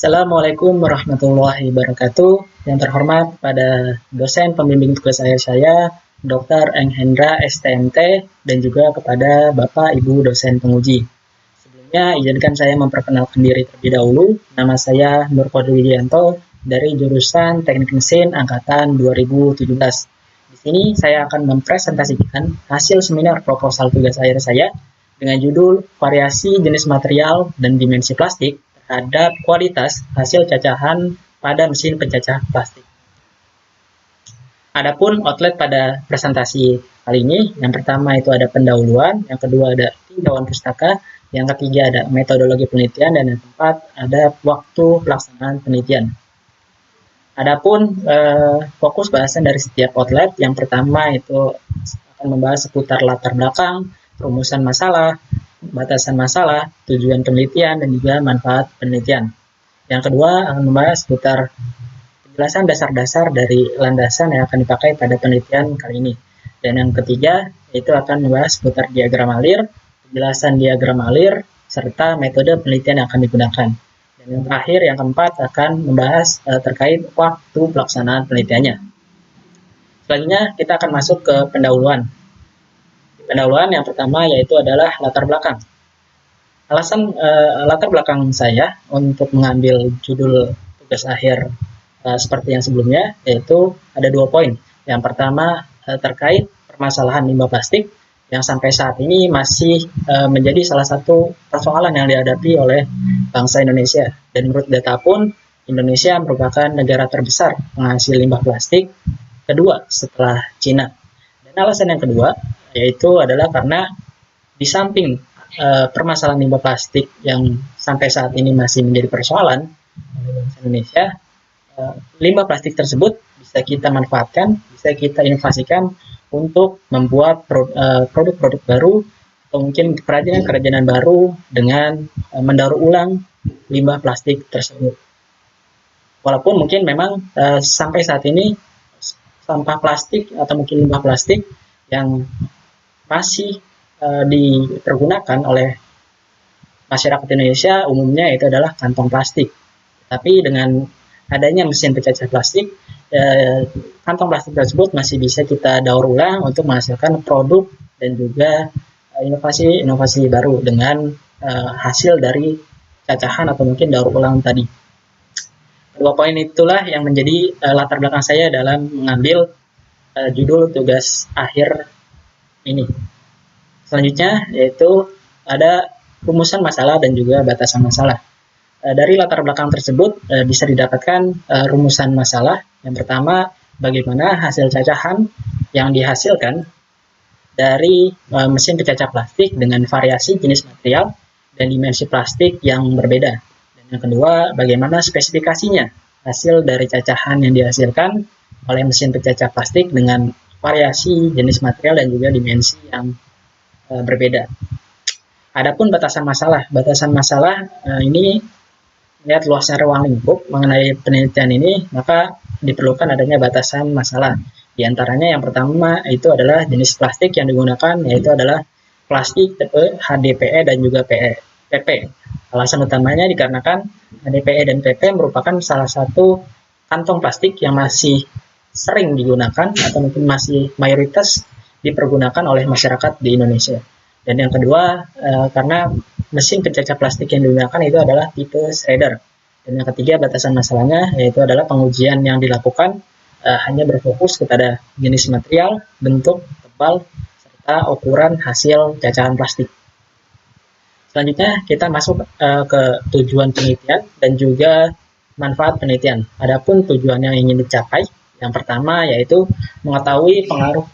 Assalamualaikum warahmatullahi wabarakatuh. Yang terhormat pada dosen pembimbing tugas akhir saya, Dr. Enghendra STMT, dan juga kepada Bapak Ibu dosen penguji. Sebelumnya, izinkan saya memperkenalkan diri terlebih dahulu. Nama saya Nurkodri Widianto dari jurusan Teknik Mesin Angkatan 2017. Di sini saya akan mempresentasikan hasil seminar proposal tugas akhir saya dengan judul Variasi Jenis Material dan Dimensi Plastik terhadap kualitas hasil cacahan pada mesin pencacah plastik. Adapun outlet pada presentasi kali ini, yang pertama itu ada pendahuluan, yang kedua ada tinjauan pustaka, yang ketiga ada metodologi penelitian, dan yang keempat ada waktu pelaksanaan penelitian. Adapun fokus bahasan dari setiap outlet, yang pertama itu akan membahas seputar latar belakang, rumusan masalah, batasan masalah, tujuan penelitian, dan juga manfaat penelitian. Yang kedua akan membahas seputar penjelasan dasar-dasar dari landasan yang akan dipakai pada penelitian kali ini. Dan yang ketiga itu akan membahas seputar diagram alir, penjelasan diagram alir, serta metode penelitian yang akan digunakan. Dan yang terakhir, yang keempat, akan membahas terkait waktu pelaksanaan penelitiannya. Selanjutnya kita akan masuk ke pendahuluan. Pendahuluan yang pertama yaitu adalah latar belakang. Alasan latar belakang saya untuk mengambil judul tugas akhir seperti yang sebelumnya yaitu ada 2 poin. Yang pertama terkait permasalahan limbah plastik yang sampai saat ini masih menjadi salah satu persoalan yang dihadapi oleh bangsa Indonesia. Dan menurut data pun Indonesia merupakan negara terbesar penghasil limbah plastik kedua setelah Cina. Dan alasan yang kedua yaitu adalah karena di samping permasalahan limbah plastik yang sampai saat ini masih menjadi persoalan oleh bangsa Indonesia, limbah plastik tersebut bisa kita manfaatkan, bisa kita inovasikan untuk membuat produk-produk baru atau mungkin kerajinan-kerajinan baru dengan mendaur ulang limbah plastik tersebut. Walaupun mungkin memang sampai saat ini sampah plastik atau mungkin limbah plastik yang masih dipergunakan oleh masyarakat Indonesia umumnya itu adalah kantong plastik. Tapi dengan adanya mesin pencacah plastik, kantong plastik tersebut masih bisa kita daur ulang untuk menghasilkan produk dan juga inovasi-inovasi baru dengan hasil dari cacahan atau mungkin daur ulang tadi. 2 poin itulah yang menjadi latar belakang saya dalam mengambil judul tugas akhir ini. Selanjutnya yaitu ada rumusan masalah dan juga batasan masalah. Dari latar belakang tersebut bisa didapatkan rumusan masalah. Yang pertama, bagaimana hasil cacahan yang dihasilkan dari mesin pencacah plastik dengan variasi jenis material dan dimensi plastik yang berbeda. Dan yang kedua, bagaimana spesifikasinya hasil dari cacahan yang dihasilkan oleh mesin pencacah plastik dengan variasi jenis material dan juga dimensi yang berbeda. Adapun batasan masalah ini melihat luasnya ruang lingkup mengenai penelitian ini, maka diperlukan adanya batasan masalah. Di antaranya yang pertama itu adalah jenis plastik yang digunakan, yaitu adalah plastik tipe HDPE dan juga PP. Alasan utamanya dikarenakan HDPE dan PP merupakan salah satu kantong plastik yang masih sering digunakan atau mungkin masih mayoritas dipergunakan oleh masyarakat di Indonesia. Dan yang kedua, karena mesin pencacah plastik yang digunakan itu adalah tipe shredder. Dan yang ketiga, batasan masalahnya yaitu adalah pengujian yang dilakukan hanya berfokus kepada jenis material, bentuk, tebal, serta ukuran hasil cacahan plastik. Selanjutnya kita masuk ke tujuan penelitian dan juga manfaat penelitian. Adapun tujuan yang ingin dicapai, yang pertama yaitu mengetahui pengaruh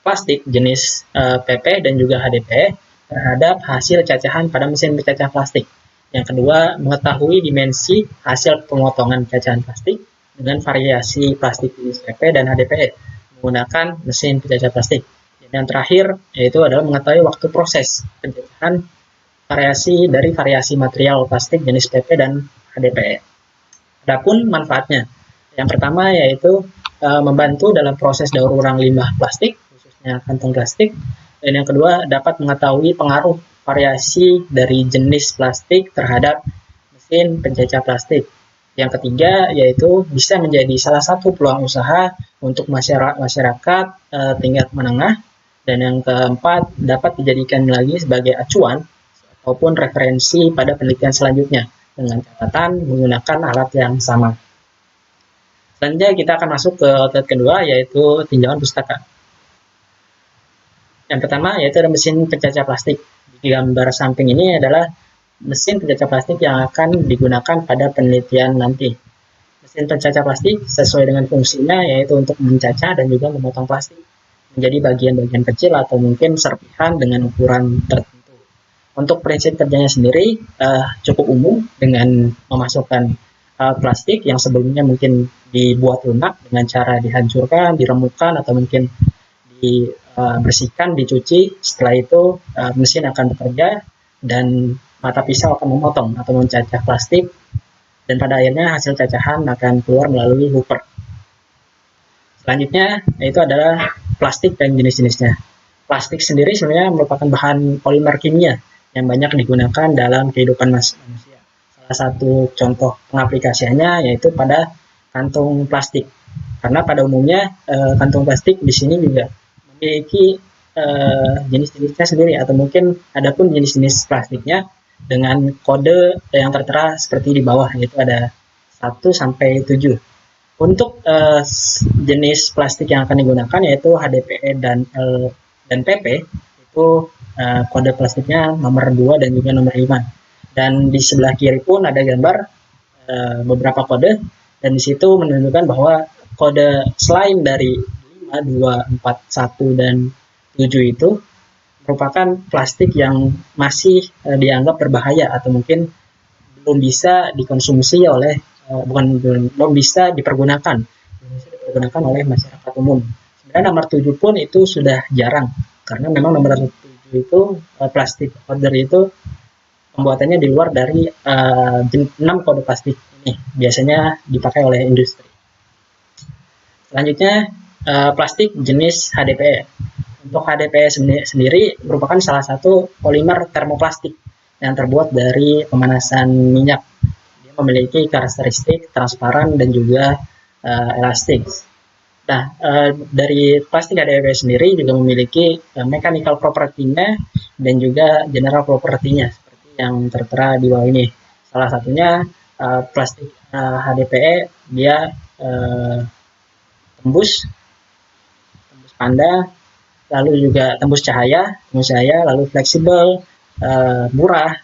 plastik jenis PP dan juga HDPE terhadap hasil cacahan pada mesin pencacah plastik. Yang kedua, mengetahui dimensi hasil pemotongan cacahan plastik dengan variasi plastik jenis PP dan HDPE menggunakan mesin pencacah plastik. Dan yang terakhir yaitu adalah mengetahui waktu proses pencacahan dari variasi material plastik jenis PP dan HDPE. Adapun manfaatnya, yang pertama yaitu membantu dalam proses daur ulang limbah plastik, khususnya kantong plastik. Dan yang kedua, dapat mengetahui pengaruh variasi dari jenis plastik terhadap mesin pencacah plastik. Yang ketiga yaitu bisa menjadi salah satu peluang usaha untuk masyarakat tingkat menengah. Dan yang keempat, dapat dijadikan lagi sebagai acuan maupun referensi pada penelitian selanjutnya dengan catatan menggunakan alat yang sama. Selanjutnya kita akan masuk ke outlet kedua, yaitu tinjauan pustaka. Yang pertama yaitu ada mesin pencacah plastik. Di gambar samping ini adalah mesin pencacah plastik yang akan digunakan pada penelitian nanti. Mesin pencacah plastik sesuai dengan fungsinya yaitu untuk mencacah dan juga memotong plastik menjadi bagian-bagian kecil atau mungkin serpihan dengan ukuran tertentu. Untuk prinsip kerjanya sendiri cukup umum dengan memasukkan plastik yang sebelumnya mungkin dibuat lunak dengan cara dihancurkan, diremukkan atau mungkin dibersihkan, dicuci. Setelah itu mesin akan bekerja dan mata pisau akan memotong atau mencacah plastik, dan pada akhirnya hasil cacahan akan keluar melalui hooper. Selanjutnya yaitu adalah plastik dan jenis-jenisnya. Plastik sendiri sebenarnya merupakan bahan polimer kimia yang banyak digunakan dalam kehidupan manusia. Salah satu contoh pengaplikasiannya yaitu pada kantung plastik. Karena pada umumnya kantung plastik di sini juga memiliki jenis-jenisnya sendiri, atau mungkin adapun jenis-jenis plastiknya dengan kode yang tertera seperti di bawah, yaitu ada 1 sampai 7. Untuk jenis plastik yang akan digunakan yaitu HDPE dan PP, itu kode plastiknya nomor 2 dan juga nomor 5. Dan di sebelah kiri pun ada gambar beberapa kode, dan di situ menunjukkan bahwa kode selain dari 5, 2, 4, 1, dan 7 itu merupakan plastik yang masih dianggap berbahaya atau mungkin belum bisa dikonsumsi oleh belum bisa dipergunakan oleh masyarakat umum. Sebenarnya nomor 7 pun itu sudah jarang, karena memang nomor 7 itu plastik powder itu pembuatannya di luar dari 6 kode plastik ini biasanya dipakai oleh industri. Selanjutnya plastik jenis HDPE. Untuk HDPE sendiri merupakan salah satu polimer termoplastik yang terbuat dari pemanasan minyak. Dia memiliki karakteristik transparan dan juga elastik. Nah, dari plastik HDPE sendiri juga memiliki mechanical property-nya dan juga general property-nya seperti yang tertera di bawah ini. Salah satunya plastik HDPE dia tembus panda, lalu juga tembus cahaya, lalu fleksibel, murah,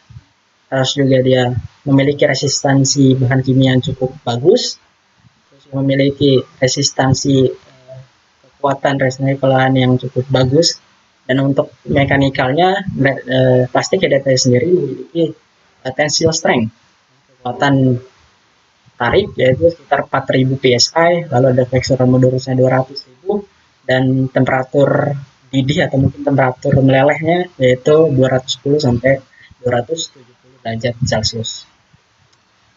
terus juga dia memiliki resistansi bahan kimia yang cukup bagus, terus memiliki resistansi kekuatan recycling yang cukup bagus, dan untuk mekanikalnya plastik HDPE sendiri memiliki tensile strength, kekuatan tarik yaitu sekitar 4000 psi, lalu ada flexural modulusnya 200.000, dan temperatur didih atau mungkin temperatur melelehnya yaitu 210 sampai 270 derajat Celcius.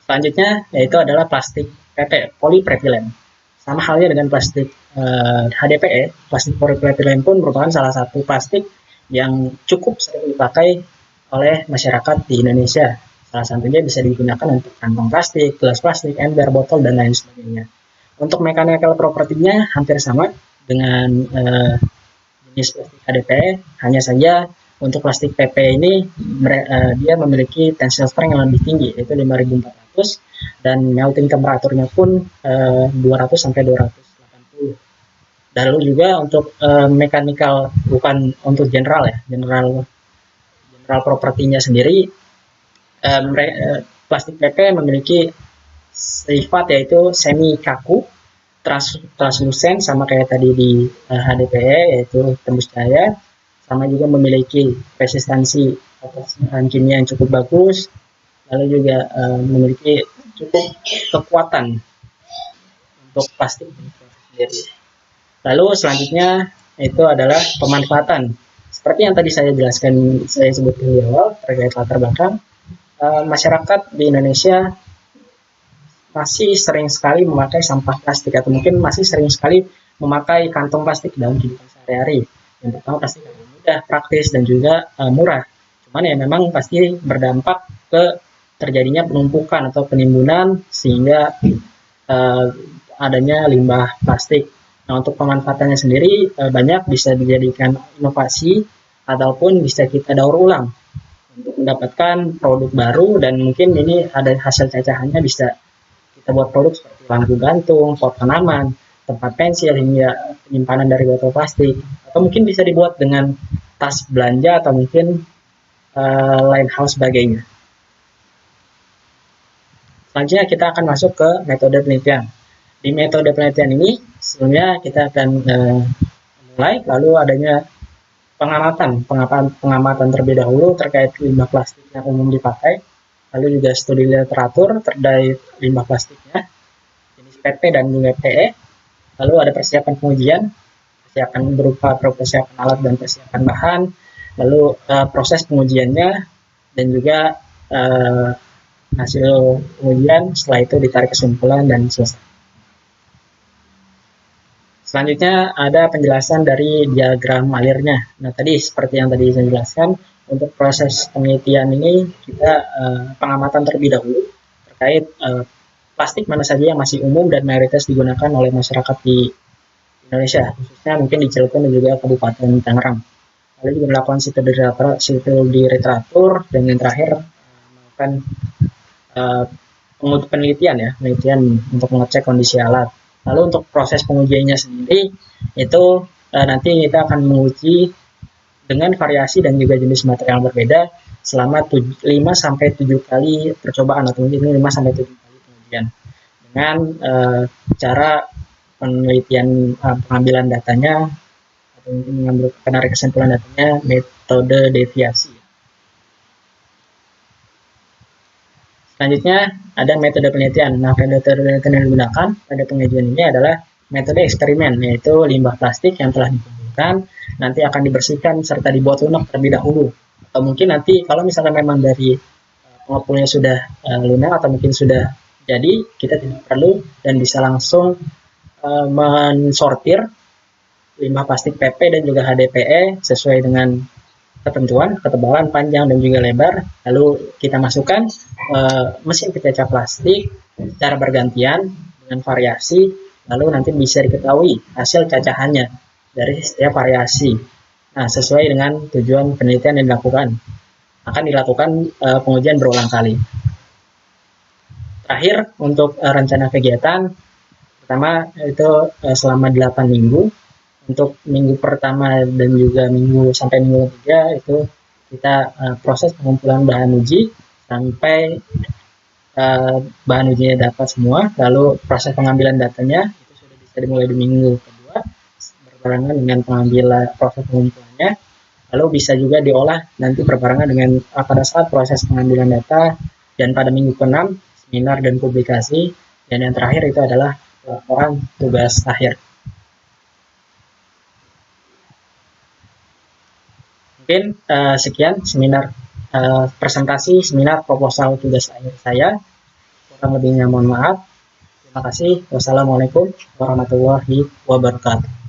Selanjutnya yaitu adalah plastik PP, polypropylen. Sama halnya dengan plastik HDPE, plastik polypropylen pun merupakan salah satu plastik yang cukup sering dipakai oleh masyarakat di Indonesia. Salah satunya bisa digunakan untuk kantong plastik, gelas plastik, ember, botol, dan lain sebagainya. Untuk mechanical property-nya hampir sama dengan jenis plastik HDPE, hanya saja untuk plastik PP ini dia memiliki tensile strength yang lebih tinggi, yaitu 5400, dan melting temperaturnya pun 200 sampai 280. Lalu juga untuk mechanical, bukan untuk general ya, general propertinya sendiri, plastik PP memiliki sifat yaitu semi kaku, translucent sama kayak tadi di HDPE yaitu tembus cahaya, sama juga memiliki resistansi bahan kimia yang cukup bagus, lalu juga memiliki cukup kekuatan untuk plastik sendiri. Lalu selanjutnya itu adalah pemanfaatan. Seperti yang tadi saya jelaskan, saya sebutkan di awal terkait latar belakang, masyarakat di Indonesia masih sering sekali memakai sampah plastik, atau mungkin masih sering sekali memakai kantong plastik dalam kehidupan sehari-hari. Yang pertama pasti mudah, praktis, dan juga murah. Cuman ya memang pasti berdampak ke terjadinya penumpukan atau penimbunan sehingga adanya limbah plastik. Nah, untuk pemanfaatannya sendiri banyak, bisa dijadikan inovasi ataupun bisa kita daur ulang untuk mendapatkan produk baru, dan mungkin ini ada hasil cacahannya bisa kita buat produk seperti lampu gantung, pot tanaman, tempat pensil, hingga penyimpanan dari botol plastik, atau mungkin bisa dibuat dengan tas belanja atau mungkin lain hal sebagainya. Selanjutnya kita akan masuk ke metode penelitian. Di metode penelitian ini sebelumnya kita akan mulai lalu adanya pengamatan terlebih dahulu terkait limbah plastik yang umum dipakai, lalu juga studi literatur terkait limbah plastiknya, jenis PP dan juga PE, lalu ada persiapan pengujian, persiapan berupa persiapan alat dan persiapan bahan, lalu proses pengujiannya, dan juga hasil pengujian, setelah itu ditarik kesimpulan dan selesai. Selanjutnya ada penjelasan dari diagram alirnya. Nah, tadi seperti yang tadi saya jelaskan, untuk proses penelitian ini kita pengamatan terlebih dahulu terkait plastik mana saja yang masih umum dan mayoritas digunakan oleh masyarakat di Indonesia, khususnya mungkin di Cilegon dan juga Kabupaten Tangerang. Lalu juga melakukan studi literatur, dan yang terakhir melakukan penelitian untuk mengecek kondisi alat. Lalu untuk proses pengujiannya sendiri itu nanti kita akan menguji dengan variasi dan juga jenis material yang berbeda selama 5-7 kali percobaan, atau mungkin 5-7 kali pengujian dengan cara penelitian pengambilan datanya atau mungkin menarik kesimpulan datanya metode deviasi. Selanjutnya ada metode penelitian. Nah, metode penelitian yang digunakan pada pengujian ini adalah metode eksperimen, yaitu limbah plastik yang telah dikumpulkan nanti akan dibersihkan serta dibuat lunak terlebih dahulu. Atau mungkin nanti kalau misalnya memang dari pengepulnya sudah lunak atau mungkin sudah jadi, kita tidak perlu dan bisa langsung mensortir limbah plastik PP dan juga HDPE sesuai dengan ketentuan ketebalan, panjang, dan juga lebar. Lalu kita masukkan mesin pecah plastik secara bergantian dengan variasi, lalu nanti bisa diketahui hasil cacahannya dari setiap variasi. Nah, sesuai dengan tujuan penelitian yang dilakukan, akan dilakukan pengujian berulang kali. Terakhir, untuk rencana kegiatan, pertama itu selama 8 minggu. Untuk minggu pertama dan juga minggu sampai minggu ketiga itu kita proses pengumpulan bahan uji sampai bahan ujinya dapat semua, lalu proses pengambilan datanya itu sudah bisa dimulai di minggu kedua berbarengan dengan proses pengumpulannya, lalu bisa juga diolah nanti berbarengan dengan pada saat proses pengambilan data, dan pada minggu ke-6 seminar dan publikasi, dan yang terakhir itu adalah laporan tugas akhir. Mungkin sekian seminar presentasi seminar proposal tugas akhir saya. Kurang lebihnya mohon maaf. Terima kasih. Wassalamualaikum warahmatullahi wabarakatuh.